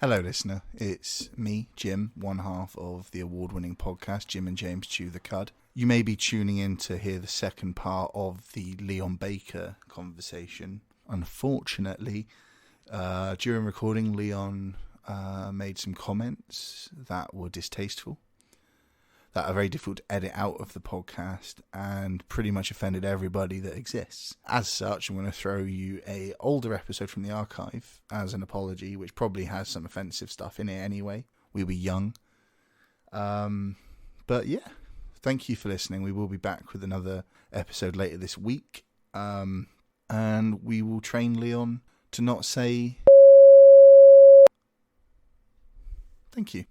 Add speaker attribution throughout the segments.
Speaker 1: Hello, listener. It's me, Jim, one half of the award-winning podcast, Jim and James Chew the Cud. You may be tuning in to hear the second part of the Leon Baker conversation. Unfortunately, during recording, Leon made some comments that were distasteful, that are very difficult to edit out of the podcast, and pretty much offended everybody that exists. As such, I'm going to throw you a older episode from the archive as an apology, which probably has some offensive stuff in it anyway. We were young. But yeah, thank you for listening. We will be back with another episode later this week. And we will train Leon to not say... Thank you.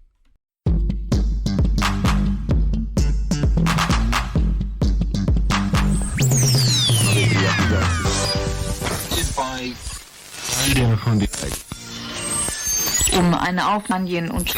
Speaker 2: Eine Aufnahme und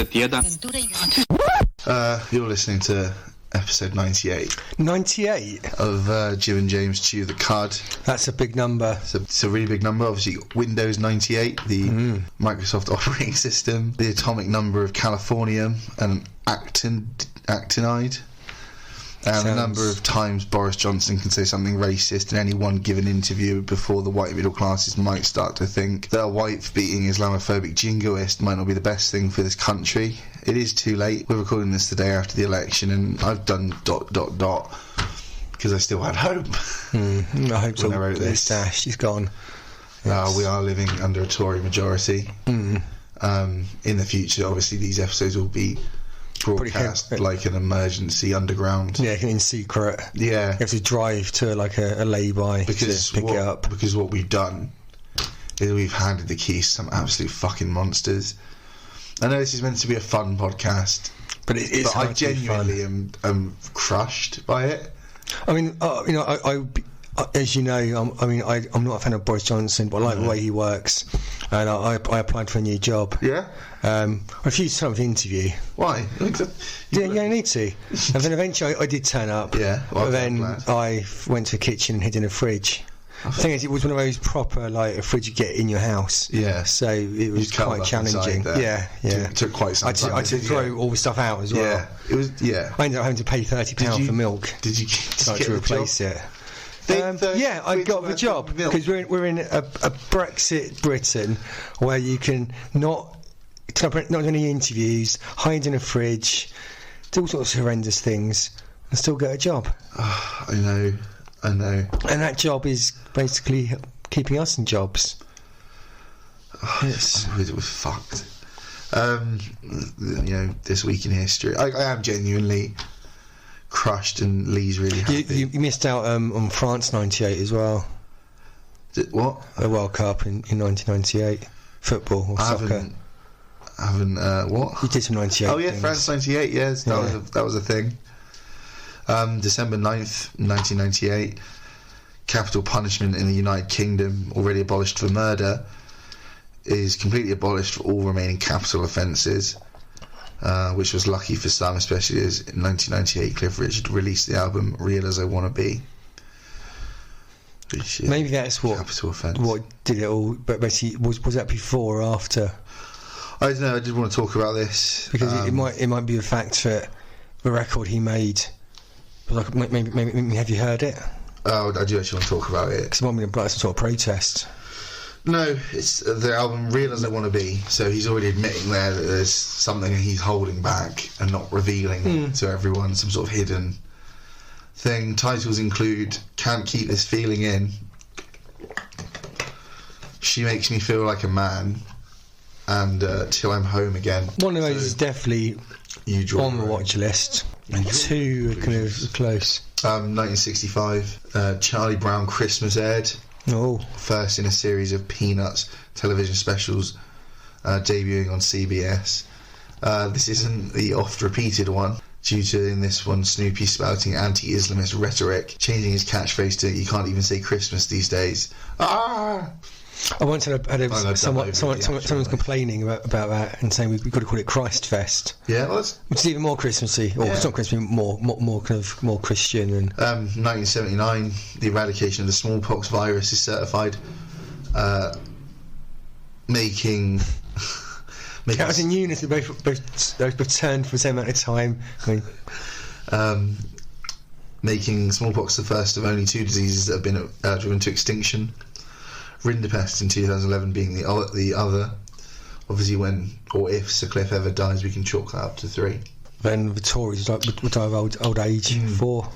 Speaker 1: You're listening to episode 98.
Speaker 3: 98?
Speaker 1: Of Jim and James Chew the Cud.
Speaker 3: That's a big number.
Speaker 1: It's a really big number. Obviously, Windows 98, the Microsoft operating system, the atomic number of californium and actinide. And the number of times Boris Johnson can say something racist in any one given interview before the white middle classes might start to think that a wife-beating Islamophobic jingoist might not be the best thing for this country. It is too late. We're recording this the day after the election, and I've done ... because I still had hope.
Speaker 3: I hope so. When I wrote this, she's gone. Yes.
Speaker 1: We are living under a Tory majority. In the future, obviously, these episodes will be broadcast like an emergency underground.
Speaker 3: Yeah, in secret.
Speaker 1: Yeah.
Speaker 3: You have to drive to like a lay-by to pick it up.
Speaker 1: Because what we've done is we've handed the keys to some absolute fucking monsters. I know this is meant to be a fun podcast,
Speaker 3: but it is.
Speaker 1: But I genuinely am crushed by it.
Speaker 3: I mean, I as you know, I'm not a fan of Boris Johnson, but I like the way he works, and I applied for a new job.
Speaker 1: Yeah.
Speaker 3: I refused to have an interview.
Speaker 1: Why?
Speaker 3: Yeah, I need to. And then eventually I did turn up.
Speaker 1: Yeah. Well,
Speaker 3: but then I went to the kitchen and hid in a fridge. The thing is, it was one of those proper, like, a fridge you get in your house.
Speaker 1: Yeah.
Speaker 3: So it was quite challenging. Yeah.
Speaker 1: It took quite some time.
Speaker 3: I had to throw all the stuff out as well.
Speaker 1: Yeah. It was. Yeah.
Speaker 3: I ended up having to pay £30 for milk.
Speaker 1: Did you
Speaker 3: to replace it? Yeah, I got the job because we're in a Brexit Britain where you can not do any interviews, hide in a fridge, do all sorts of horrendous things, and still get a job.
Speaker 1: Oh, I know. And
Speaker 3: that job is basically keeping us in jobs.
Speaker 1: Oh, yes. It was fucked. This week in history, I am genuinely crushed, and Lee's really happy.
Speaker 3: You missed out on France 98 as well.
Speaker 1: What?
Speaker 3: The World Cup in 1998, football or soccer.
Speaker 1: I haven't what?
Speaker 3: You did some 98
Speaker 1: Oh yeah,
Speaker 3: things.
Speaker 1: France 98, yes, that was a thing. December 9th, 1998, capital punishment in the United Kingdom, already abolished for murder, is completely abolished for all remaining capital offences, which was lucky for some, especially as in 1998 Cliff Richard released the album Real As I Wanna Be.
Speaker 3: Maybe that's what
Speaker 1: capital offence.
Speaker 3: What did it all, but basically was that before or after?
Speaker 1: I don't know, I did want to talk about this.
Speaker 3: Because it might be the fact that the record he made, like, maybe have you heard it?
Speaker 1: Oh, I do actually want to talk about it.
Speaker 3: Because it might be like some sort of protest.
Speaker 1: No, it's the album Real As I Wanna Be, so he's already admitting there that there's something he's holding back and not revealing to everyone, some sort of hidden thing. Titles include Can't Keep This Feeling In, She Makes Me Feel Like a Man, and Till I'm Home Again.
Speaker 3: One of those is definitely on the watch list, and two are kind of close.
Speaker 1: 1965, Charlie Brown Christmas aired.
Speaker 3: Oh.
Speaker 1: First in a series of Peanuts television specials debuting on CBS. This isn't the oft-repeated one, due to in this one Snoopy spouting anti-Islamist rhetoric, changing his catchphrase to "You can't even say Christmas these days." Ah!
Speaker 3: I once had someone's complaining about that and saying we've got to call it Christ Fest.
Speaker 1: Yeah, well,
Speaker 3: which is even more Christmassy, or it's not Christmas, more kind of more Christian. And
Speaker 1: 1979, the eradication of the smallpox virus is certified, making
Speaker 3: That was in unison. Both turned for the same amount of time. I mean,
Speaker 4: making smallpox the first of only 2 diseases that have been driven to extinction. Rinderpest in 2011 being the other. Obviously, when or if Sir Cliff ever dies, we can chalk that up to 3.
Speaker 3: Then the Tories would die of old age. 4.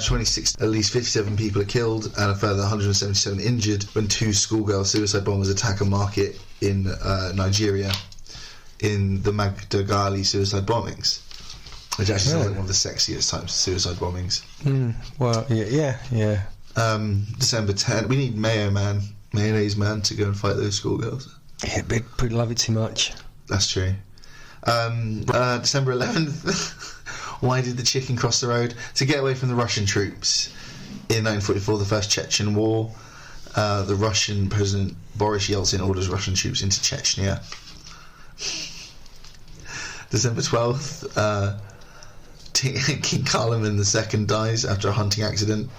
Speaker 4: 26, at least 57 people are killed and a further 177 injured when 2 schoolgirl suicide bombers attack a market in Nigeria in the Madagali suicide bombings, which actually sounds like one of the sexiest types of suicide bombings.
Speaker 3: Well, yeah.
Speaker 4: December 10, we need Mayonnaise Man to go and fight those schoolgirls.
Speaker 3: Yeah, but love it too much.
Speaker 4: That's true. December 11th, why did the chicken cross the road? To get away from the Russian troops. In 1944, the First Chechen War, the Russian President Boris Yeltsin orders Russian troops into Chechnya. December 12th, King Carloman II dies after a hunting accident.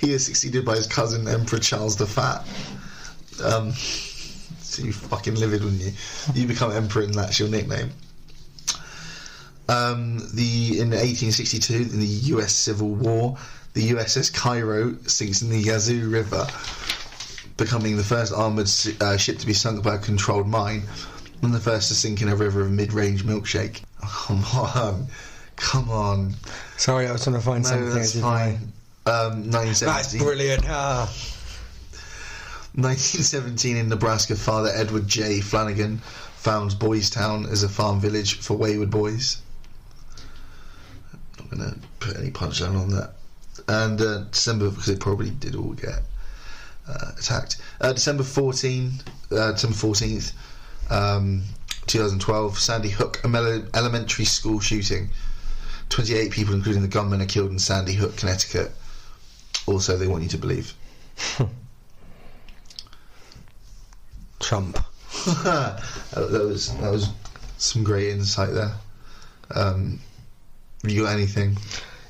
Speaker 4: He is succeeded by his cousin, Emperor Charles the Fat. So you fucking livid, wouldn't you? You become emperor and that's your nickname. In 1862, in the US Civil War, the USS Cairo sinks in the Yazoo River, becoming the first armoured ship to be sunk by a controlled mine, and the first to sink in a river of mid-range milkshake. Oh, come on.
Speaker 3: Sorry, I was trying to find something.
Speaker 4: That's fine. 1917.
Speaker 3: That's brilliant.
Speaker 4: 1917, in Nebraska, Father Edward J. Flanagan founds Boys Town as a farm village for wayward boys. I'm not going to put any punchline on that. And December, because they probably did all get attacked. December 14th, 2012, Sandy Hook elementary school shooting. 28 people, including the gunman, are killed in Sandy Hook, Connecticut. Also, they want you to believe.
Speaker 3: Trump.
Speaker 4: that was some great insight there. You got anything?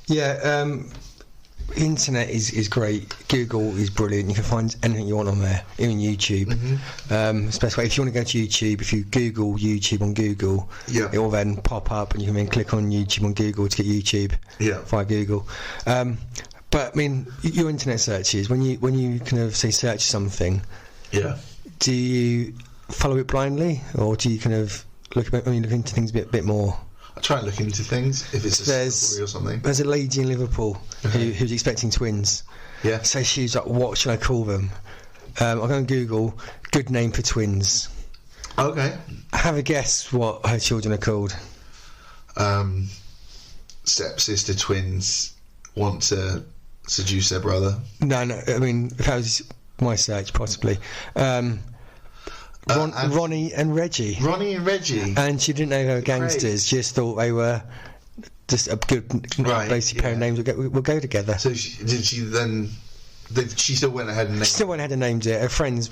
Speaker 3: Yeah, internet is great. Google is brilliant. You can find anything you want on there, even YouTube. Especially if you want to go to YouTube, if you Google YouTube on Google, it will then pop up and you can then click on YouTube on Google to get YouTube via Google. But I mean, your internet searches, when you kind of say search something, do you follow it blindly, or do you kind of look into things a bit more?
Speaker 4: I try and look into things if it's a story or something.
Speaker 3: There's a lady in Liverpool who's expecting twins.
Speaker 4: Yeah.
Speaker 3: So she's like, what should I call them? I'll go on Google, good name for twins.
Speaker 4: Okay.
Speaker 3: Have a guess what her children are called.
Speaker 4: Stepsister twins want to seduce their brother.
Speaker 3: No, I mean, if that was my search, possibly. Ronnie and Reggie.
Speaker 4: Ronnie and Reggie.
Speaker 3: And she didn't know they were gangsters. She just thought they were just a good basic pair of names will go together.
Speaker 4: So she still went ahead and named it?
Speaker 3: She still went ahead and named it. Her friends...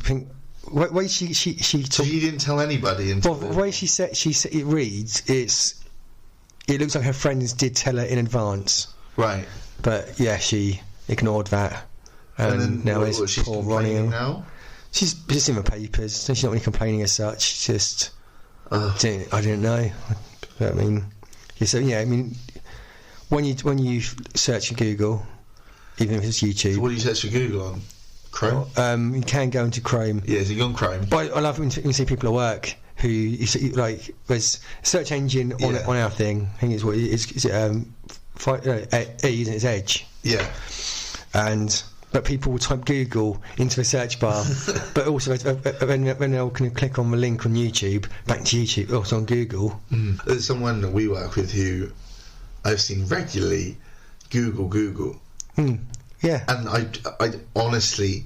Speaker 3: Way she
Speaker 4: so you didn't tell anybody until...
Speaker 3: Well, the way she said it reads, it looks like her friends did tell her in advance.
Speaker 4: Right.
Speaker 3: But, yeah, she ignored that.
Speaker 4: And then
Speaker 3: now
Speaker 4: she's
Speaker 3: poor Ronnie
Speaker 4: now?
Speaker 3: She's just in the papers, so she's not really complaining as such. She's just... I didn't know. But, I mean... I mean... When you search for Google, even if it's YouTube...
Speaker 4: So what do you search for Google on? Chrome?
Speaker 3: You can go into Chrome.
Speaker 4: Yeah, is it on Chrome?
Speaker 3: But I love when you see people at work who... Like, there's a search engine on our thing. I think it's what... Is it... E, isn't it? It's Edge.
Speaker 4: Yeah.
Speaker 3: But people will type Google into the search bar, but also when they'll kind of click on the link on YouTube, back to YouTube, also on Google.
Speaker 4: There's someone that we work with who I've seen regularly Google.
Speaker 3: Yeah.
Speaker 4: And I honestly,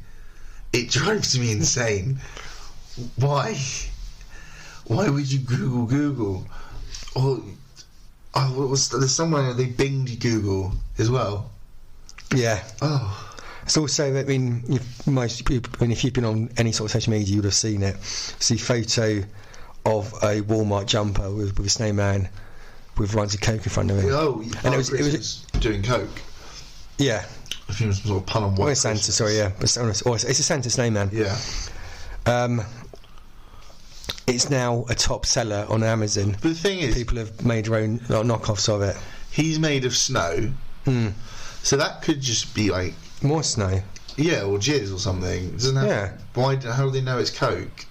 Speaker 4: it drives me insane. Why would you Google? Or there's someone they binged Google as well.
Speaker 3: Yeah.
Speaker 4: Oh.
Speaker 3: It's also, I mean, most people, if you've been on any sort of social media, you would have seen it. See a photo of a Walmart jumper with a snowman with lines of coke in front of it.
Speaker 4: Oh, and it was doing coke.
Speaker 3: Yeah.
Speaker 4: I think it was some sort of pun on what.
Speaker 3: It's Santa, sorry, yeah. It's a Santa snowman.
Speaker 4: Yeah.
Speaker 3: it's now a top seller on Amazon.
Speaker 4: But the thing is,
Speaker 3: people have made their own knockoffs of it.
Speaker 4: He's made of snow, so that could just be like
Speaker 3: more snow.
Speaker 4: Yeah, or jizz or something. It doesn't have.
Speaker 3: Yeah.
Speaker 4: How do they know it's Coke?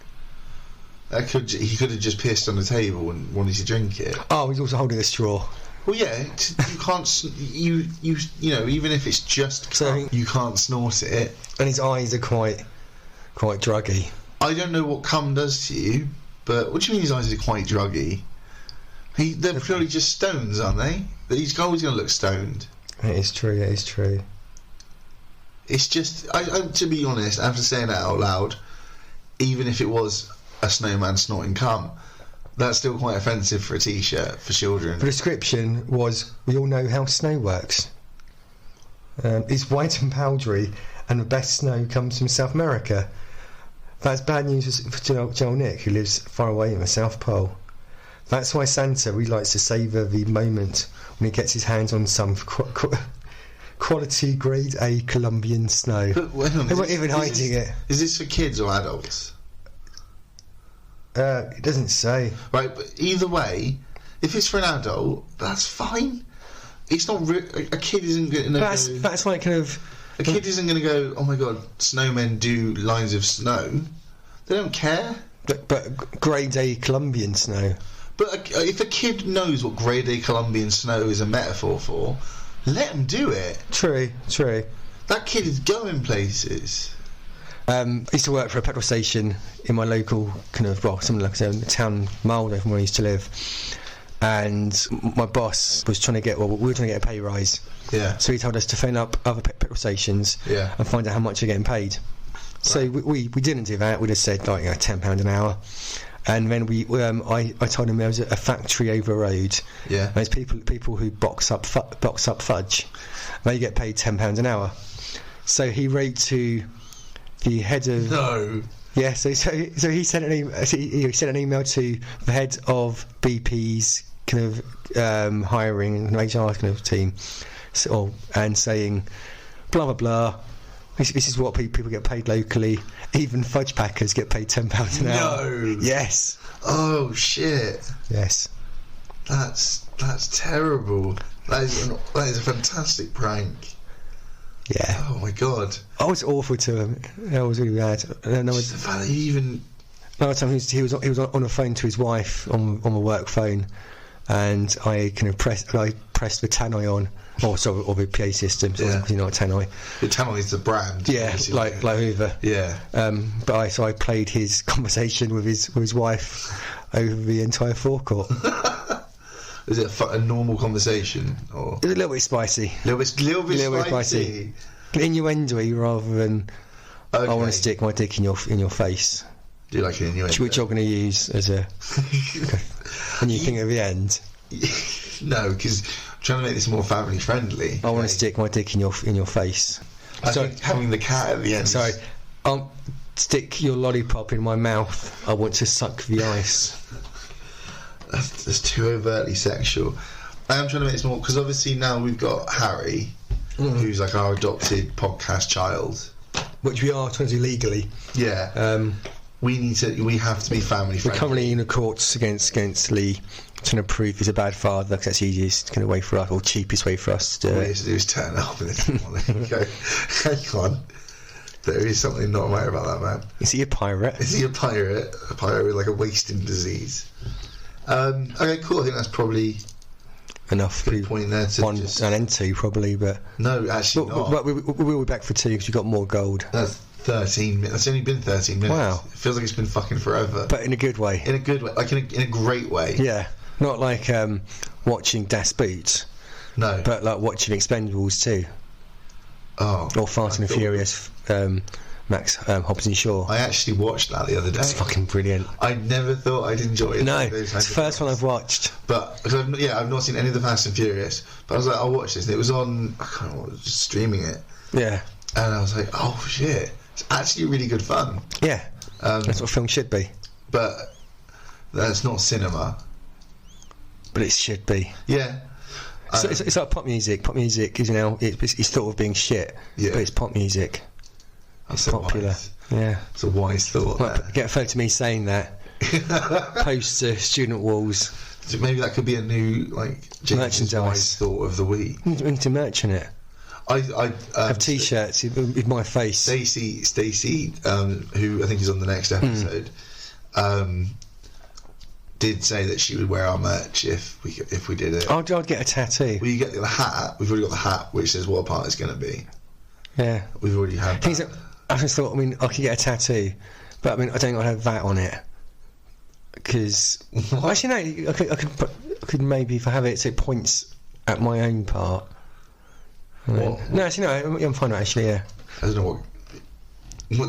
Speaker 4: He could have just pissed on the table and wanted to drink it.
Speaker 3: Oh, he's also holding a straw.
Speaker 4: Well, yeah, you can't. You know, even if it's just Coke, you can't snort it.
Speaker 3: And his eyes are quite druggy.
Speaker 4: I don't know what cum does to you, but what do you mean his eyes are quite druggy? They're purely just stones, aren't they? He's always going to look stoned.
Speaker 3: It is true.
Speaker 4: It's just, to be honest, after saying that out loud, even if it was a snowman snorting cum, that's still quite offensive for a T-shirt for children. The
Speaker 3: description was, we all know how snow works. It's white and powdery, and the best snow comes from South America. That's bad news for Joel Nick, who lives far away in the South Pole. That's why Santa really likes to savour the moment when he gets his hands on some quality grade A Colombian snow.
Speaker 4: But
Speaker 3: they weren't even hiding it.
Speaker 4: Is this for kids or adults?
Speaker 3: It doesn't say.
Speaker 4: Right, but either way, if it's for an adult, that's fine. It's not a kid isn't going to.
Speaker 3: That's like kind of.
Speaker 4: A kid isn't going to go, oh my god, snowmen do lines of snow. They don't care.
Speaker 3: But grade A Colombian snow.
Speaker 4: But if a kid knows what grade A Colombian snow is a metaphor for, let them do it.
Speaker 3: True.
Speaker 4: That kid is going places.
Speaker 3: I used to work for a petrol station in my local something like a town mile from where I used to live, and my boss was trying to get we were trying to get a pay rise.
Speaker 4: Yeah.
Speaker 3: So he told us to phone up other petrol stations and find out how much they're getting paid. Right. So we didn't do that. We just said like £10 an hour. And then I told him there was a factory over the road.
Speaker 4: Yeah.
Speaker 3: There's people who box up fudge. They get paid £10 an hour. So he wrote to the head of.
Speaker 4: No.
Speaker 3: Yeah. So he sent an email. He sent an email to the head of BP's hiring and HR team, and saying, blah blah blah. This is what people get paid locally. Even fudge packers get paid £10 an hour.
Speaker 4: No.
Speaker 3: Yes.
Speaker 4: Oh shit.
Speaker 3: Yes.
Speaker 4: That's terrible. That is a fantastic prank.
Speaker 3: Yeah.
Speaker 4: Oh my god.
Speaker 3: I was awful to him. I was really bad.
Speaker 4: Just the fact that he even.
Speaker 3: Another time he was on the phone to his wife on the work phone, and I pressed the tannoy on. Or the PA system, so obviously not a tannoy.
Speaker 4: The tannoy is the brand.
Speaker 3: Yeah, like Hoover.
Speaker 4: Yeah.
Speaker 3: But I played his conversation with his wife over the entire forecourt.
Speaker 4: Is it a normal conversation, or
Speaker 3: it was a little bit spicy?
Speaker 4: Little bit spicy.
Speaker 3: Innuendo rather than
Speaker 4: okay.
Speaker 3: I want to stick my dick in your face.
Speaker 4: Do you like an innuendo?
Speaker 3: Which you're going to use as a when you think at the end.
Speaker 4: No, because I'm trying to make this more family friendly.
Speaker 3: I want to stick my dick in your face.
Speaker 4: I think having the cat at the end.
Speaker 3: Sorry, stick your lollipop in my mouth. I want to suck the ice.
Speaker 4: That's too overtly sexual. I am trying to make this more because obviously now we've got Harry, who's like our adopted podcast child,
Speaker 3: which we are trying to do legally.
Speaker 4: Yeah. We have to be family friendly.
Speaker 3: We're currently in the courts against Lee, trying to prove he's a bad father, because that's the easiest kind of way for us, or cheapest way for us to do it.
Speaker 4: All he has to do is turn up and go, hang on, there is something not right about that man.
Speaker 3: Is he a pirate?
Speaker 4: Is he a pirate? A pirate with like a wasting disease. Okay, cool. I think that's probably
Speaker 3: enough.
Speaker 4: Good point there to
Speaker 3: one and then two probably, but
Speaker 4: no, actually not.
Speaker 3: But we'll be back for two because you got more gold.
Speaker 4: That's 13 minutes. That's only been 13 minutes.
Speaker 3: Wow.
Speaker 4: It feels like it's been fucking forever.
Speaker 3: But in a good way.
Speaker 4: In a good way, like in a great way.
Speaker 3: Yeah, not like watching Das Boot.
Speaker 4: No.
Speaker 3: But like watching Expendables 2.
Speaker 4: Oh.
Speaker 3: Or Fast and Furious. Max Hobbs and Shaw.
Speaker 4: I actually watched that the other day.
Speaker 3: That's fucking brilliant.
Speaker 4: I never thought I'd enjoy it.
Speaker 3: No, it's the first one I've watched.
Speaker 4: But cause I've not seen any of the Fast and Furious. But I was like, I'll watch this. And it was on, I can't remember, just streaming it.
Speaker 3: Yeah.
Speaker 4: And I was like, oh shit, it's actually really good fun.
Speaker 3: Yeah. That's what film should be.
Speaker 4: But that's not cinema.
Speaker 3: But it should be.
Speaker 4: Yeah.
Speaker 3: So it's like pop music. Pop music is it's thought of being shit. Yeah. But it's pop music. It's popular.
Speaker 4: Yeah. It's a wise thought.
Speaker 3: Get a photo of me saying that poster student walls.
Speaker 4: So maybe that could be a new James's
Speaker 3: Merchandise
Speaker 4: thought of the week.
Speaker 3: We need to merchant it.
Speaker 4: I
Speaker 3: have T-shirts with my face.
Speaker 4: Stacey, who I think is on the next episode, did say that she would wear our merch if we did it.
Speaker 3: I'd get a tattoo.
Speaker 4: Well, you get the hat. We've already got the hat, which says what part it's going to be.
Speaker 3: Yeah,
Speaker 4: we've already had that.
Speaker 3: I just thought, I could get a tattoo, but I don't want to have that on it. Because actually, no, I could maybe, if I have it, so it points at my own part. No, actually, no, I'm fine. Actually, yeah.
Speaker 4: I don't know what.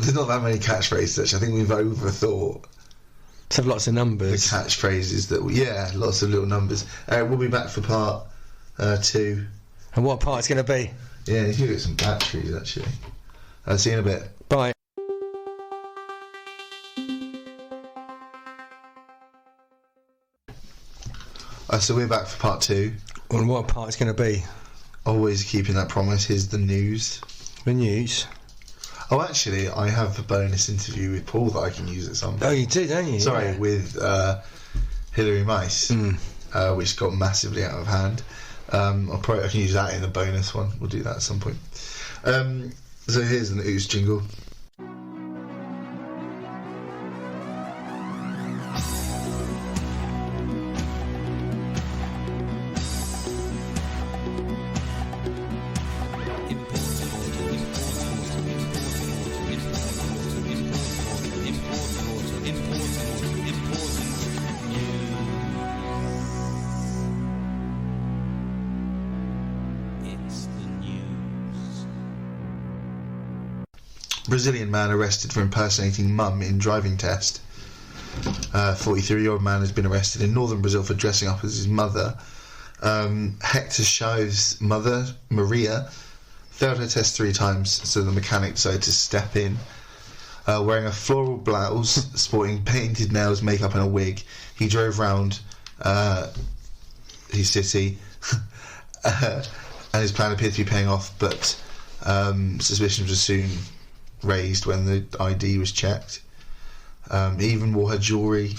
Speaker 4: There's not that many catchphrases. Actually, I think we've overthought.
Speaker 3: To have lots of numbers.
Speaker 4: The catchphrases lots of little numbers. We'll be back for part 2.
Speaker 3: And what part it's going to be?
Speaker 4: Yeah, you can get some batteries actually. I'll see you in a bit.
Speaker 3: Bye.
Speaker 4: So we're back for part 2.
Speaker 3: And what part it's going to be?
Speaker 4: Always keeping that promise. Here's the news.
Speaker 3: The news?
Speaker 4: Oh, actually, I have a bonus interview with Paul that I can use at some point.
Speaker 3: Oh, you do, don't you?
Speaker 4: Sorry, with Hilary Mice, which got massively out of hand. I can use that in a bonus one. We'll do that at some point. So here's the news jingle. Brazilian man arrested for impersonating mum in driving test. 43-year-old man has been arrested in northern Brazil for dressing up as his mother. Hector Chaves' mother, Maria, failed her test 3 times, so the mechanic decided to step in. Wearing a floral blouse, sporting painted nails, makeup and a wig, he drove round his city and his plan appeared to be paying off, but suspicions were soon raised when the ID was checked. He even wore her jewellery,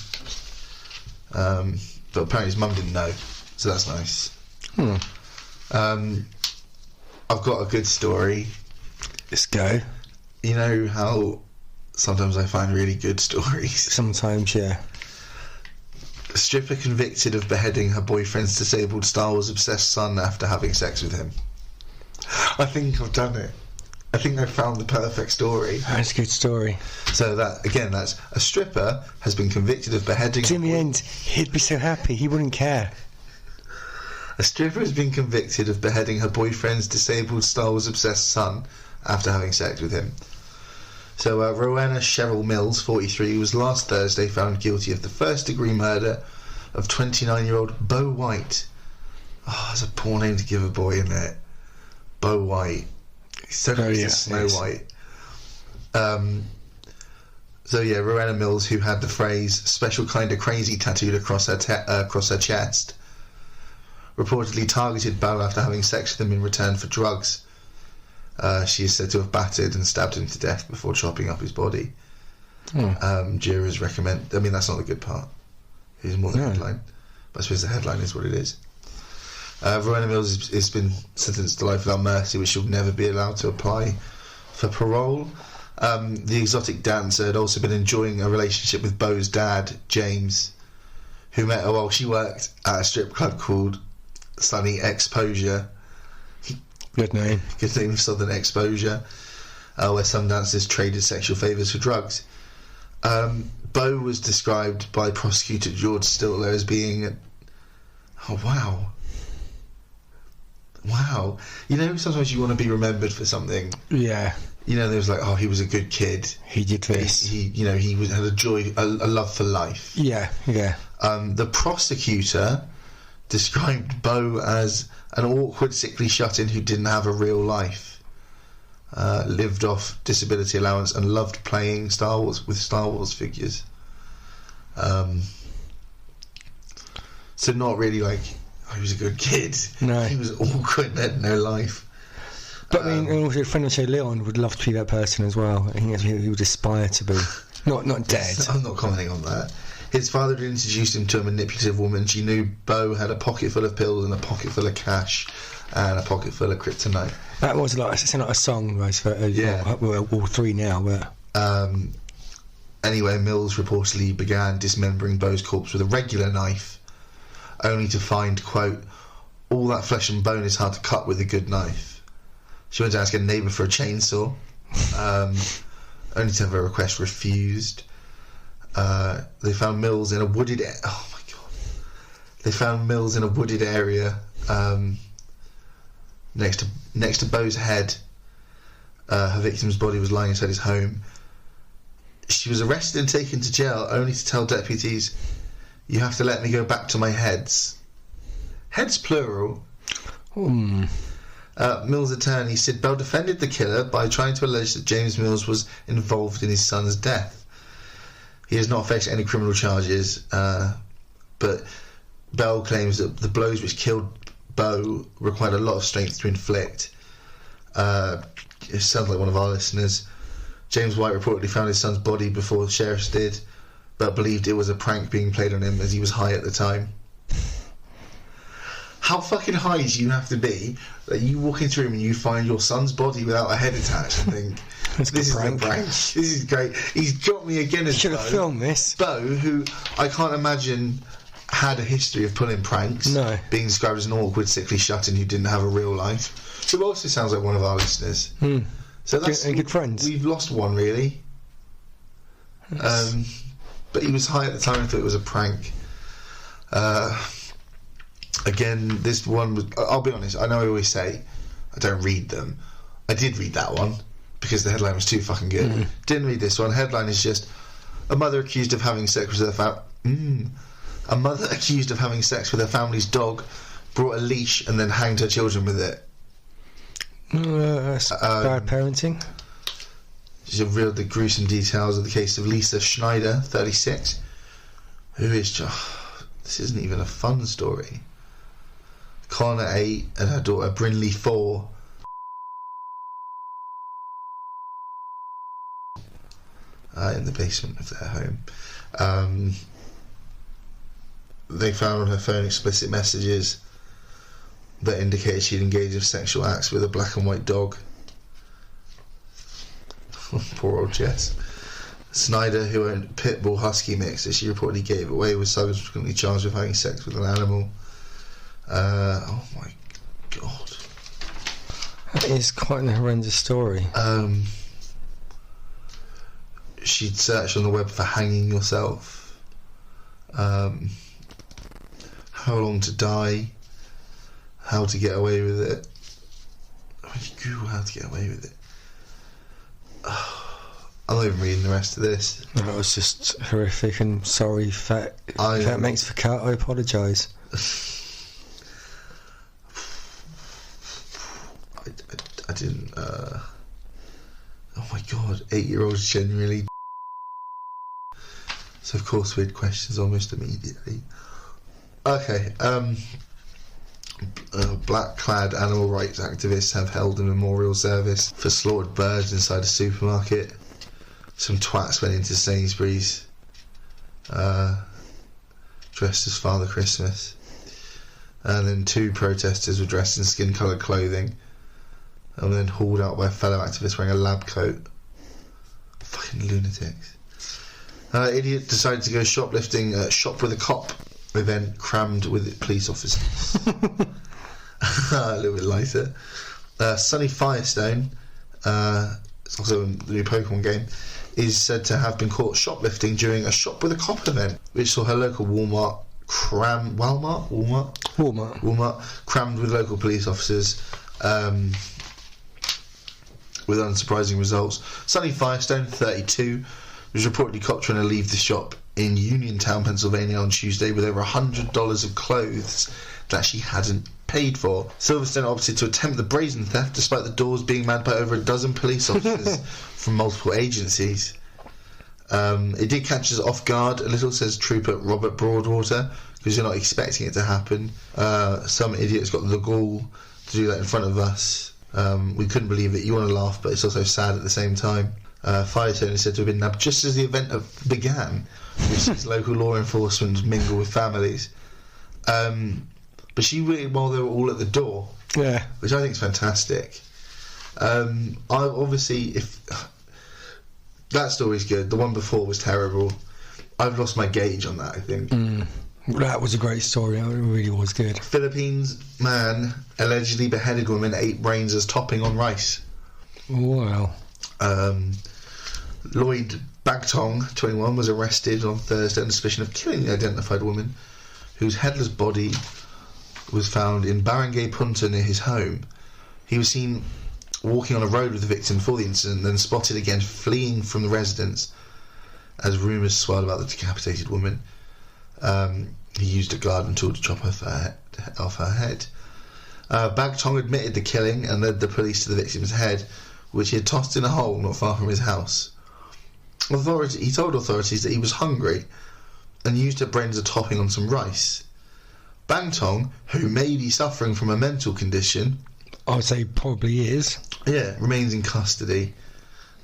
Speaker 4: but apparently his mum didn't know, so that's nice. I've got a good story.
Speaker 3: Let's go.
Speaker 4: You know how sometimes I find really good stories?
Speaker 3: Sometimes, yeah.
Speaker 4: A stripper convicted of beheading her boyfriend's disabled Star Wars obsessed son after having sex with him. I think I've done it. I think I found the perfect story.
Speaker 3: That's a good story.
Speaker 4: So that's a stripper has been convicted of beheading...
Speaker 3: In the end, he'd be so happy, he wouldn't care.
Speaker 4: A stripper has been convicted of beheading her boyfriend's disabled Star Wars obsessed son after having sex with him. So Rowena Cheryl Mills, 43, was last Thursday found guilty of the first-degree murder of 29-year-old Bo White. Oh, that's a poor name to give a boy, isn't it? Bo White. He's so close to Snow White. Rowena Mills, who had the phrase "special kind of crazy" tattooed across her chest, reportedly targeted Bo after having sex with him in return for drugs. She is said to have battered and stabbed him to death before chopping up his body. Jurors recommend... I mean, that's not the good part. It's more the headline. But I suppose the headline is what it is. Rowena Mills has been sentenced to life without mercy, which she'll never be allowed to apply for parole. The exotic dancer had also been enjoying a relationship with Bo's dad, James, who met her while she worked at a strip club called Sunny Exposure.
Speaker 3: Good name.
Speaker 4: Good name, Southern Exposure, where some dancers traded sexual favours for drugs. Bo was described by prosecutor George Stiltler as being... Wow. You know, sometimes you want to be remembered for something.
Speaker 3: Yeah.
Speaker 4: You know, there was he was a good kid.
Speaker 3: He did this.
Speaker 4: He had a love for life.
Speaker 3: Yeah.
Speaker 4: The prosecutor described Bo as an awkward, sickly shut-in who didn't have a real life, lived off disability allowance, and loved playing Star Wars figures. So not really he was a good kid. No, he was awkward and had no life.
Speaker 3: But I mean, also a friend of the show, Leon, would love to be that person as well. I think that's who he would aspire to be. Not dead.
Speaker 4: I'm not commenting on that. His father had introduced him to a manipulative woman. She knew Bo had a pocket full of pills and a pocket full of cash and a pocket full of kryptonite.
Speaker 3: That was like, it's not a song, right?
Speaker 4: Yeah.
Speaker 3: We're all three now, but...
Speaker 4: Anyway, Mills reportedly began dismembering Bo's corpse with a regular knife, only to find, quote, all that flesh and bone is hard to cut with a good knife. She went to ask a neighbour for a chainsaw, only to have her request refused. They found Mills in a wooded... Oh, my God. They found Mills in a wooded area next to Bo's head. Her victim's body was lying inside his home. She was arrested and taken to jail, only to tell deputies, "You have to let me go back to my heads." Heads plural. Mills' attorney, Sid Bell, defended the killer by trying to allege that James Mills was involved in his son's death. He has not faced any criminal charges, but Bell claims that the blows which killed Bo required a lot of strength to inflict. It sounds like one of our listeners. James White reportedly found his son's body before the sheriffs did, but believed it was a prank being played on him as he was high at the time. How fucking high do you have to be that you walk into a room and you find your son's body without a head attached and think, this is a prank. This is great. He's got me again as Bo.
Speaker 3: Should have filmed this.
Speaker 4: Bo, who I can't imagine had a history of pulling pranks.
Speaker 3: No.
Speaker 4: Being described as an awkward, sickly shut-in who didn't have a real life. Who also sounds like one of our listeners. So that's
Speaker 3: good friends.
Speaker 4: We've lost one, really. But he was high at the time and thought it was a prank. Again, this one was... I'll be honest, I know I always say I don't read them. I did read that one because the headline was too fucking good. Didn't read this one. Headline is just a mother accused of having sex with her a mother accused of having sex with her family's dog brought a leash and then hanged her children with it.
Speaker 3: That's bad parenting.
Speaker 4: She revealed the gruesome details of the case of Lisa Schneider, 36, who is just... This isn't even a fun story. Connor, 8, and her daughter Brinley, 4. In the basement of their home. They found on her phone explicit messages that indicated she'd engaged in sexual acts with a black and white dog. Poor old Jess. Snyder, who owned a pit bull husky mix that she reportedly gave away, was subsequently charged with having sex with an animal. Oh my God.
Speaker 3: That is quite an horrendous story.
Speaker 4: She'd searched on the web for hanging yourself. How long to die. How to get away with it. When you Google how to get away with it. I'm not even reading the rest of this.
Speaker 3: That was just horrific, and sorry if that makes for cut. I apologise.
Speaker 4: I didn't. Oh my God, 8-year-olds genuinely. So of course we had questions almost immediately. Okay. Black-clad animal rights activists have held a memorial service for slaughtered birds inside a supermarket. Some twats went into Sainsbury's dressed as Father Christmas, and then 2 protesters were dressed in skin-coloured clothing and then hauled out by a fellow activist wearing a lab coat. Fucking lunatics. Idiot decided to go shoplifting at Shop with a Cop event crammed with police officers. A little bit lighter. Sonny Firestone, it's also the new Pokemon game, is said to have been caught shoplifting during a Shop with a Cop event, which saw her local Walmart crammed with local police officers, with unsurprising results. Sonny Firestone, 32, was reportedly caught trying to leave the shop in Uniontown, Pennsylvania on Tuesday with over $100 of clothes that she hadn't paid for. Silverstone opted to attempt the brazen theft despite the doors being manned by over a dozen police officers from multiple agencies. It did catch us off guard a little, says Trooper Robert Broadwater, because you're not expecting it to happen. Some idiot's got the gall to do that in front of us. We couldn't believe it. You want to laugh, but it's also sad at the same time. Firestone is said to have been nabbed just as the event began, which sees local law enforcement mingle with families. But she waited while they were all at the door, which I think is fantastic. If that story's good, the one before was terrible. I've lost my gauge on that, I think.
Speaker 3: That was a great story. It really was good.
Speaker 4: Philippines man allegedly beheaded woman, ate brains as topping on rice.
Speaker 3: Wow.
Speaker 4: Lloyd Bagtong, 21, was arrested on Thursday on suspicion of killing the identified woman, whose headless body was found in Barangay Punta near his home. He was seen walking on a road with the victim before the incident, then spotted again fleeing from the residence as rumours swirled about the decapitated woman. He used a garden tool to chop off her head. Bagtong admitted the killing and led the police to the victim's head, which he had tossed in a hole not far from his house. He told authorities that he was hungry and used her brain as a topping on some rice. Bagtong, who may be suffering from a mental condition,
Speaker 3: I would say probably is.
Speaker 4: Yeah, remains in custody.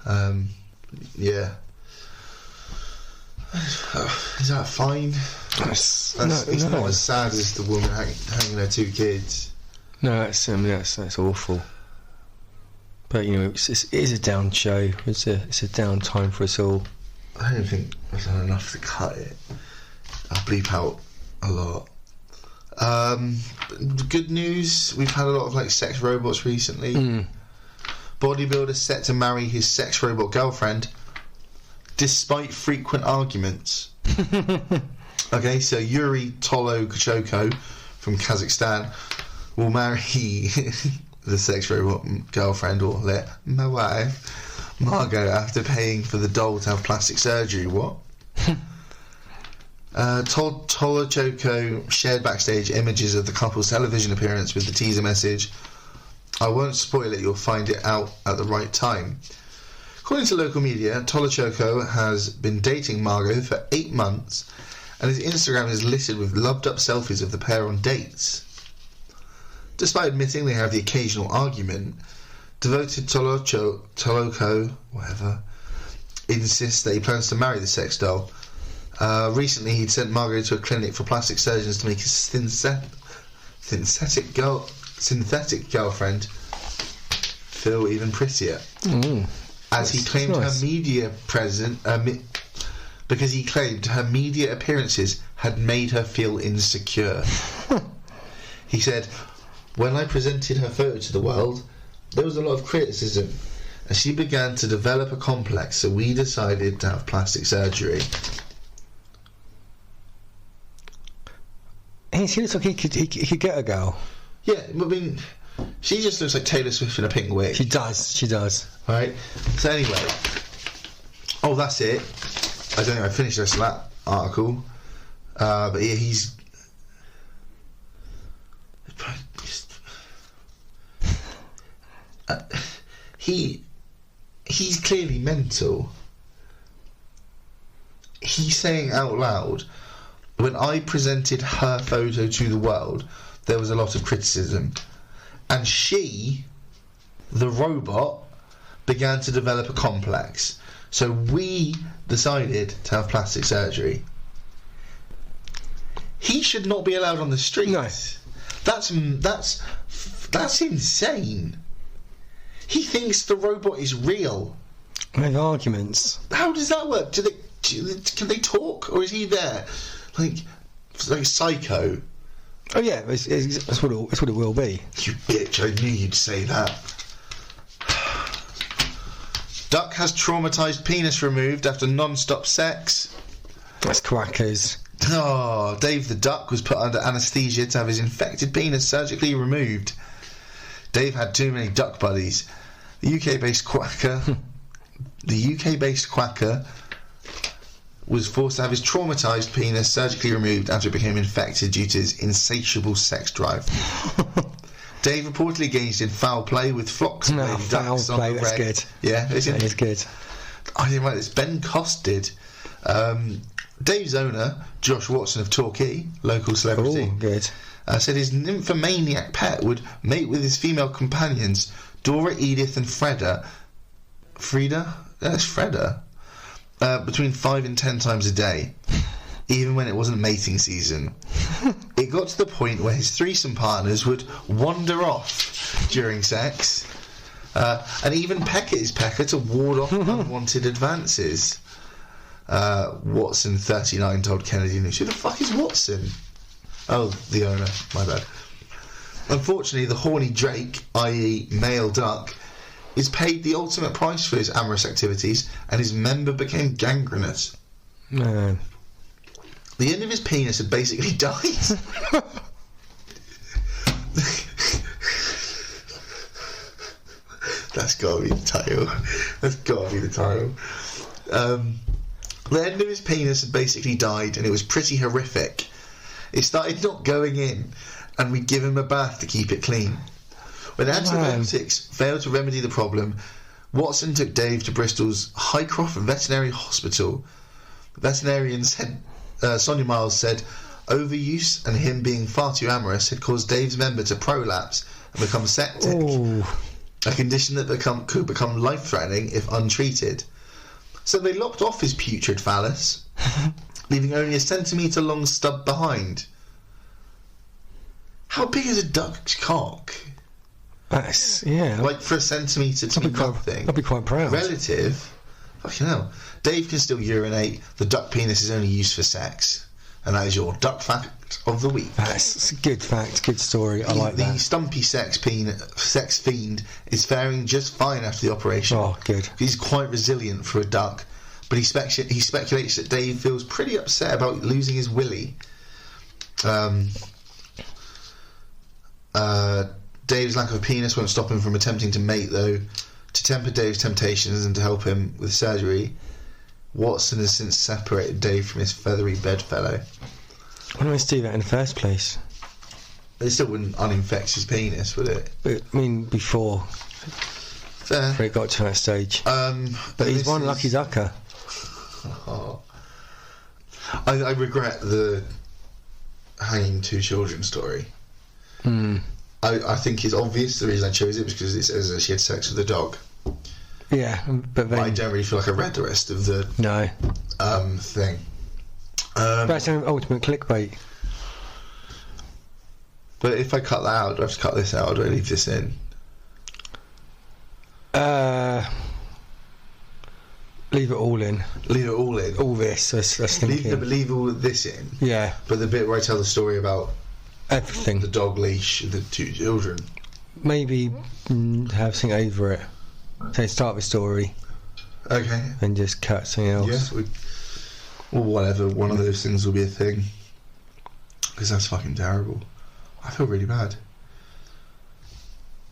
Speaker 4: Yeah. Is that fine? It's not as sad as the woman hanging her 2 kids.
Speaker 3: No, that's awful. But you know, it is a down show. It's a down time for us all.
Speaker 4: I don't think I've done enough to cut it. I'll bleep out a lot. Good news. We've had a lot of sex robots recently. Bodybuilder set to marry his sex robot girlfriend, despite frequent arguments. Okay, so Yuri Tolochoko from Kazakhstan will marry the sex robot girlfriend, or my wife, Margot, after paying for the doll to have plastic surgery. What? Tolochoko shared backstage images of the couple's television appearance with the teaser message, "I won't spoil it, you'll find it out at the right time." According to local media, Tolochoko has been dating Margot for 8 months, and his Instagram is littered with loved-up selfies of the pair on dates. Despite admitting they have the occasional argument, devoted Tolochoko, insists that he plans to marry the sex doll. Recently, he'd sent Margot to a clinic for plastic surgeons to make his synthetic girlfriend feel even prettier. As he claimed her media because he claimed her media appearances had made her feel insecure. He said, "When I presented her photo to the world, there was a lot of criticism, and she began to develop a complex, so we decided to have plastic surgery."
Speaker 3: He looks like he could get a girl.
Speaker 4: Yeah, I mean, she just looks like Taylor Swift in a pink wig.
Speaker 3: She does.
Speaker 4: Right? So anyway, that's it. I don't think I finished the rest of that article. But yeah, he's clearly mental. He's saying out loud, "When I presented her photo to the world, there was a lot of criticism, and she, the robot, began to develop a complex, so we decided to have plastic surgery." He should not be allowed on the street.
Speaker 3: No.
Speaker 4: That's insane. He thinks the robot is real.
Speaker 3: We have arguments.
Speaker 4: How does that work? Can they talk, or is he there like Psycho?
Speaker 3: Oh yeah, that's what it will be.
Speaker 4: You bitch! I knew you'd say that. Duck has traumatised penis removed after non-stop sex.
Speaker 3: That's crackers.
Speaker 4: Oh, Dave the duck was put under anaesthesia to have his infected penis surgically removed. Dave had too many duck buddies. The UK-based quacker was forced to have his traumatised penis surgically removed after it became infected due to his insatiable sex drive. Dave reportedly engaged in foul play with flocks of ducks on the
Speaker 3: that's
Speaker 4: reg.
Speaker 3: good.
Speaker 4: Yeah,
Speaker 3: that is good.
Speaker 4: I didn't write this. Ben Cost did. Dave's owner, Josh Watson of Torquay, local celebrity,
Speaker 3: good.
Speaker 4: Said his nymphomaniac pet would mate with his female companions, Dora, Edith and Freda. That's Fredder. Between 5 and 10 times a day, even when it wasn't mating season. It got to the point where his threesome partners would wander off during sex, and even peck at his pecker to ward off unwanted advances. Watson, 39, told Kennedy News. Who the fuck is Watson? Oh, the owner. My bad. Unfortunately, the horny Drake, i.e. male duck, is paid the ultimate price for his amorous activities, and his member became gangrenous.
Speaker 3: No.
Speaker 4: The end of his penis had basically died. That's gotta be the title. That's gotta be the title. The end of his penis had basically died, and it was pretty horrific. It started not going in, and we'd give him a bath to keep it clean. When antibiotics failed to remedy the problem, Watson took Dave to Bristol's Highcroft Veterinary Hospital. The veterinarian said, Sonia Miles said, overuse and him being far too amorous had caused Dave's member to prolapse and become septic. Ooh. A condition that could become life-threatening if untreated. So they lopped off his putrid phallus, leaving only a centimetre-long stub behind. How big is a duck's cock?
Speaker 3: That's, yeah.
Speaker 4: Like, for a centimetre to be nothing.
Speaker 3: I'd be quite proud.
Speaker 4: Relative? Fucking hell. Dave can still urinate. The duck penis is only used for sex. And that is your duck fact of the week.
Speaker 3: That's a good fact, good story. I like that.
Speaker 4: The stumpy sex fiend is faring just fine after the operation.
Speaker 3: Oh, good.
Speaker 4: He's quite resilient for a duck, but he speculates that Dave feels pretty upset about losing his willy. Dave's lack of a penis won't stop him from attempting to mate, though. To temper Dave's temptations and to help him with surgery, Watson has since separated Dave from his feathery bedfellow.
Speaker 3: Why don't I do that in the first place?
Speaker 4: It still wouldn't uninfect his penis, would it?
Speaker 3: But, I mean, before.
Speaker 4: Fair.
Speaker 3: Before it got to that stage. But he's one lucky ducker.
Speaker 4: Oh. I regret the hanging two children story. I think it's obvious the reason I chose it was because it says that she had sex with a dog.
Speaker 3: Yeah, but then...
Speaker 4: I don't really feel like I read the rest of the thing.
Speaker 3: That's an ultimate clickbait.
Speaker 4: But if I cut that out, do I have to cut this out, or do I leave this in?
Speaker 3: Leave it all in.
Speaker 4: Leave it all in?
Speaker 3: All this, I was thinking.
Speaker 4: Leave all of this in?
Speaker 3: Yeah.
Speaker 4: But the bit where I tell the story about...
Speaker 3: everything.
Speaker 4: The dog leash, the two children.
Speaker 3: Maybe have something over it. So start the story.
Speaker 4: Okay.
Speaker 3: And just cut something else.
Speaker 4: Yeah, or whatever, one of those things will be a thing. Because that's fucking terrible. I feel really bad.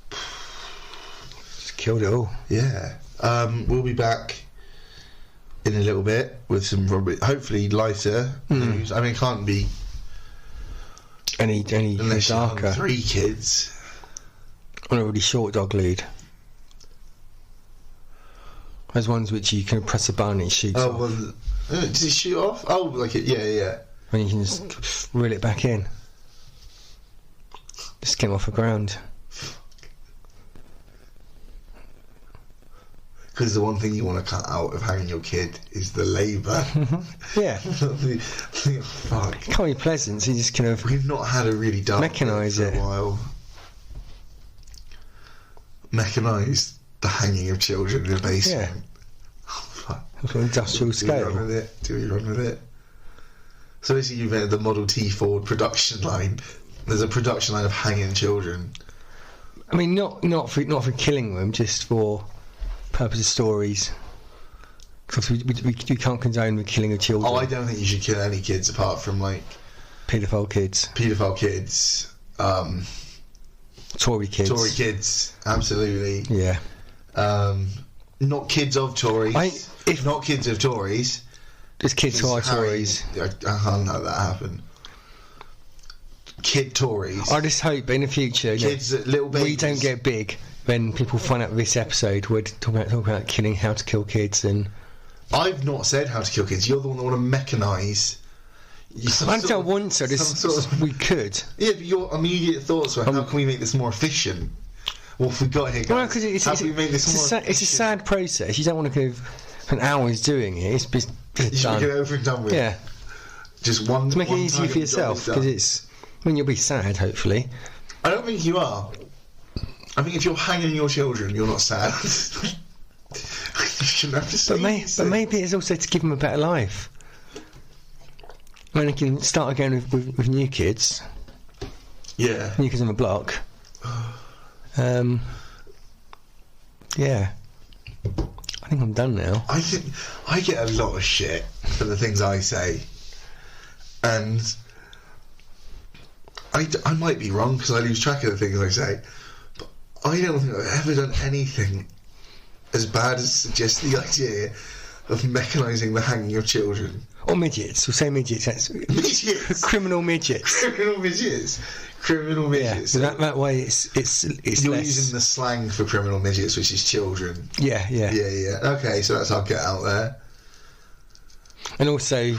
Speaker 3: Just killed it all.
Speaker 4: Yeah. We'll be back in a little bit with some hopefully lighter news. I mean, it can't be
Speaker 3: any
Speaker 4: unless
Speaker 3: darker.
Speaker 4: You have 3 kids.
Speaker 3: On a really short dog lead. There's ones which you can press a button and it shoots off.
Speaker 4: Well, does it shoot off? Oh, like it? Yeah.
Speaker 3: And you can just reel it back in. Just get him off the ground.
Speaker 4: Because the one thing you want to cut out of having your kid is the labour.
Speaker 3: Yeah.
Speaker 4: Fuck.
Speaker 3: It can't be pleasant, so you just kind of...
Speaker 4: We've not had a really dark
Speaker 3: mechanise it
Speaker 4: for a while. Mechanise the hanging of children in a basement.
Speaker 3: Yeah.
Speaker 4: Oh, fuck.
Speaker 3: On an industrial scale.
Speaker 4: Do we run with it? So basically you've entered the Model T Ford production line. There's a production line of hanging children.
Speaker 3: I mean, not for killing them, just for purpose of stories. Because we can't condone the killing of children.
Speaker 4: Oh, I don't think you should kill any kids apart from, like...
Speaker 3: Paedophile kids. Tory kids.
Speaker 4: Absolutely.
Speaker 3: Yeah.
Speaker 4: Not kids of Tories. Not kids of Tories.
Speaker 3: Just kids who are Tories.
Speaker 4: I can't let that happen. Kid Tories.
Speaker 3: I just hope in the future,
Speaker 4: kids, little babies.
Speaker 3: We don't get big when people find out this episode. We're talking about killing, how to kill kids, and
Speaker 4: I've not said how to kill kids. You're the one that want to mechanise.
Speaker 3: I don't want to. We could.
Speaker 4: Yeah, but your immediate thoughts were, how can we make this more efficient? What have we got here, guys?
Speaker 3: Well, because it's a sad process. You don't want to go an hours doing it. It's just
Speaker 4: you should
Speaker 3: done.
Speaker 4: get it over and done with.
Speaker 3: Yeah.
Speaker 4: Just one.
Speaker 3: To make it easier for yourself, because you'll be sad, hopefully.
Speaker 4: I don't think you are. I think if you're hanging your children, you're not sad. You shouldn't have to say.
Speaker 3: But maybe it's also to give them a better life. When they can start again with new kids.
Speaker 4: Yeah.
Speaker 3: New kids on the block. Yeah. I think I'm done now.
Speaker 4: I think I get a lot of shit for the things I say, and I might be wrong because I lose track of the things I say, but I don't think I've ever done anything as bad as suggest the idea of mechanising the hanging of children.
Speaker 3: Or midgets. We'll say midgets. That's
Speaker 4: Midgets.
Speaker 3: Criminal midgets.
Speaker 4: Criminal midgets. Criminal midgets.
Speaker 3: Yeah, so that way it's
Speaker 4: You're
Speaker 3: less...
Speaker 4: using the slang for criminal midgets, which is children.
Speaker 3: Yeah.
Speaker 4: Yeah. Okay, so that's our get out there.
Speaker 3: And also,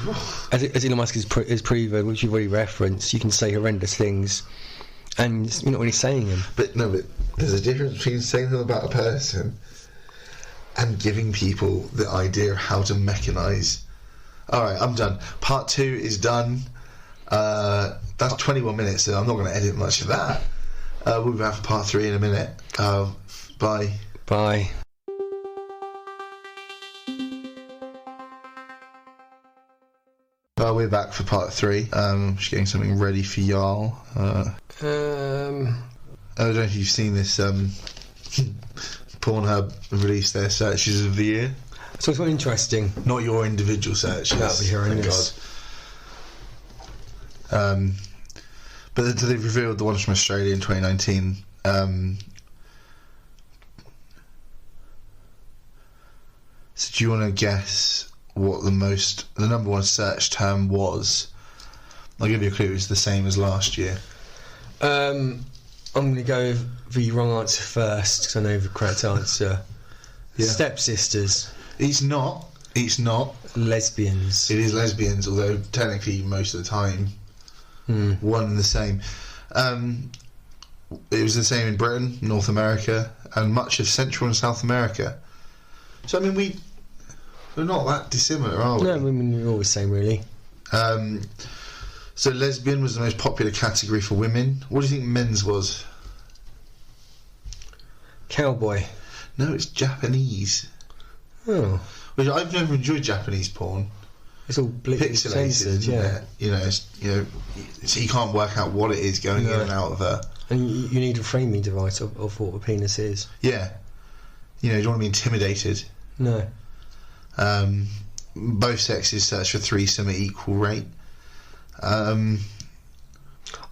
Speaker 3: as Elon Musk has proven, which you've already referenced, you can say horrendous things, and you're not really saying them.
Speaker 4: But there's a difference between saying them about a person and giving people the idea of how to mechanise. Alright, I'm done. Part 2 is done. That's 21 minutes, so I'm not going to edit much of that. We'll be back for part 3 in a minute. Bye.
Speaker 3: Bye.
Speaker 4: We're back for part 3. Just getting something ready for y'all. I don't know if you've seen this. Pornhub released their searches of the year.
Speaker 3: So it's not interesting.
Speaker 4: Not your individual searches.
Speaker 3: That'll be horrendous.
Speaker 4: Thank God. But they've revealed the ones from Australia in 2019. So do you want to guess what the number one search term was? I'll give you a clue. It's the same as last year.
Speaker 3: I'm going to go with the wrong answer first because I know the correct answer.
Speaker 4: Yeah.
Speaker 3: Stepsisters.
Speaker 4: It's not.
Speaker 3: Lesbians.
Speaker 4: It is lesbians, although technically most of the time one and the same. It was the same in Britain, North America, and much of Central and South America. So I mean, we're not that dissimilar, are we?
Speaker 3: No, I mean, we're all the same, really.
Speaker 4: So lesbian was the most popular category for women. What do you think men's was?
Speaker 3: Cowboy.
Speaker 4: No, it's Japanese.
Speaker 3: Oh.
Speaker 4: Which I've never enjoyed Japanese porn.
Speaker 3: It's all
Speaker 4: pixelated,
Speaker 3: censored, yeah.
Speaker 4: So you can't work out what it is going in and out of her.
Speaker 3: And you need a framing device of what a penis is.
Speaker 4: Yeah. You don't want to be intimidated.
Speaker 3: No.
Speaker 4: Both sexes search for threesome at equal rate.
Speaker 3: I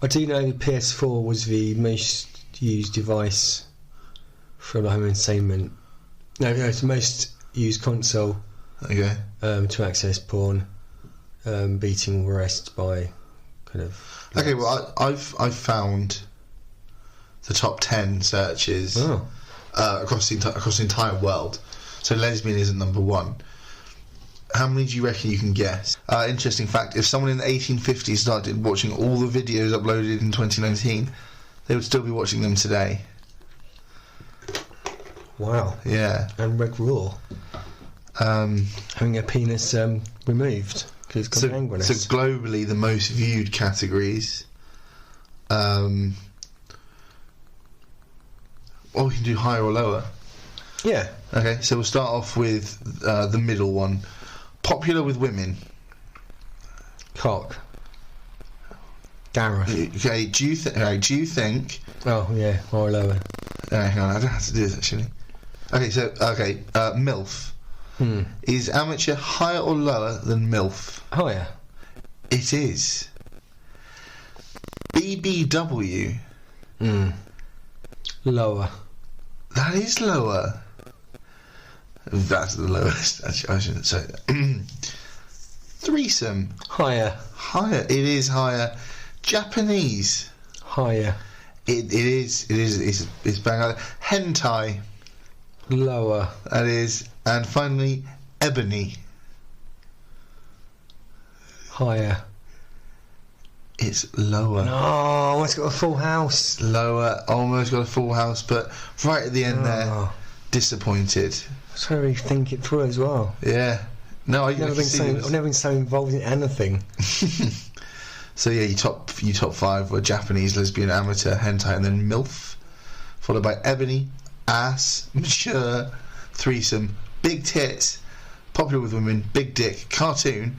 Speaker 3: do know the PS4 was the most used device for home entertainment. No, it's the most used console.
Speaker 4: Okay.
Speaker 3: To access porn, beating all the rest by kind of.
Speaker 4: Okay, well, I've found the top 10 searches across the entire world. So lesbian isn't number 1. How many do you reckon you can guess? Interesting fact: if someone in the 1850s started watching all the videos uploaded in 2019, they would still be watching them today.
Speaker 3: Wow.
Speaker 4: Yeah.
Speaker 3: And Rick Raw. Having a penis removed because it's got an
Speaker 4: So globally, the most viewed categories. We can do higher or lower.
Speaker 3: Yeah.
Speaker 4: Okay, so we'll start off with the middle one. Popular with women.
Speaker 3: Cock. Gareth.
Speaker 4: Okay, do you think?
Speaker 3: Oh yeah, higher or lower.
Speaker 4: Hang on, I don't have to do this actually. Okay, MILF. Is amateur higher or lower than MILF?
Speaker 3: Higher.
Speaker 4: It is. BBW.
Speaker 3: Lower.
Speaker 4: That is lower. That's the lowest. Actually, I shouldn't say that. Threesome.
Speaker 3: Higher.
Speaker 4: Higher. It is higher. Japanese.
Speaker 3: Higher.
Speaker 4: It is. It's bang out. Hentai.
Speaker 3: Lower.
Speaker 4: That is. And finally, ebony.
Speaker 3: Higher.
Speaker 4: It's lower.
Speaker 3: No, almost got a full house.
Speaker 4: Lower, almost got a full house, but right at the end there, disappointed.
Speaker 3: That's where we think it through as well.
Speaker 4: Yeah. No, I've never
Speaker 3: been so involved in anything.
Speaker 4: So yeah, your top 5 were Japanese, lesbian, amateur, hentai, and then MILF, followed by ebony, ass, mature, threesome, big tits, popular with women, big dick, cartoon.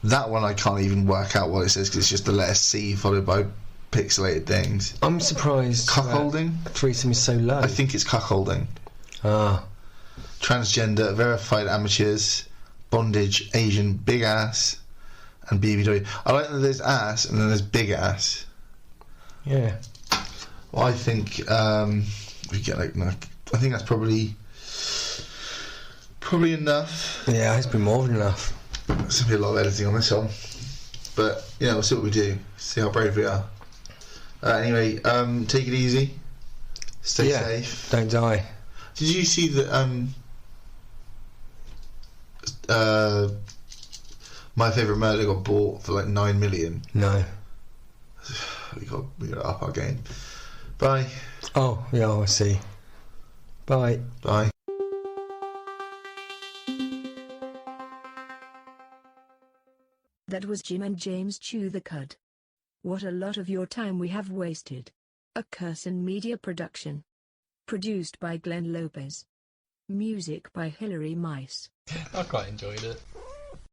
Speaker 4: That one I can't even work out what it says because it's just the letter C followed by pixelated things.
Speaker 3: I'm surprised.
Speaker 4: Cuckolding?
Speaker 3: Threesome is so low.
Speaker 4: I think it's cuckolding. Transgender, verified amateurs, bondage, Asian, big ass, and BBW. I like that there's ass and then there's big ass.
Speaker 3: Yeah.
Speaker 4: Well, I think we get like I think that's probably enough.
Speaker 3: Yeah, it's been more than enough.
Speaker 4: There's going to be a lot of editing on this one, but yeah, we'll see what we do. See how brave we are. Anyway, take it easy. Stay safe.
Speaker 3: Don't die.
Speaker 4: Did you see that? My Favourite Murder got bought for like 9 million.
Speaker 3: No.
Speaker 4: We got to up our game. Bye.
Speaker 3: Oh yeah, I see. Bye.
Speaker 4: Bye.
Speaker 5: That was Jim and James Chew the Cud. What a lot of your time we have wasted. A Curson Media production. Produced by Glenn Lopez. Music by Hilary Mice.
Speaker 6: I quite enjoyed it.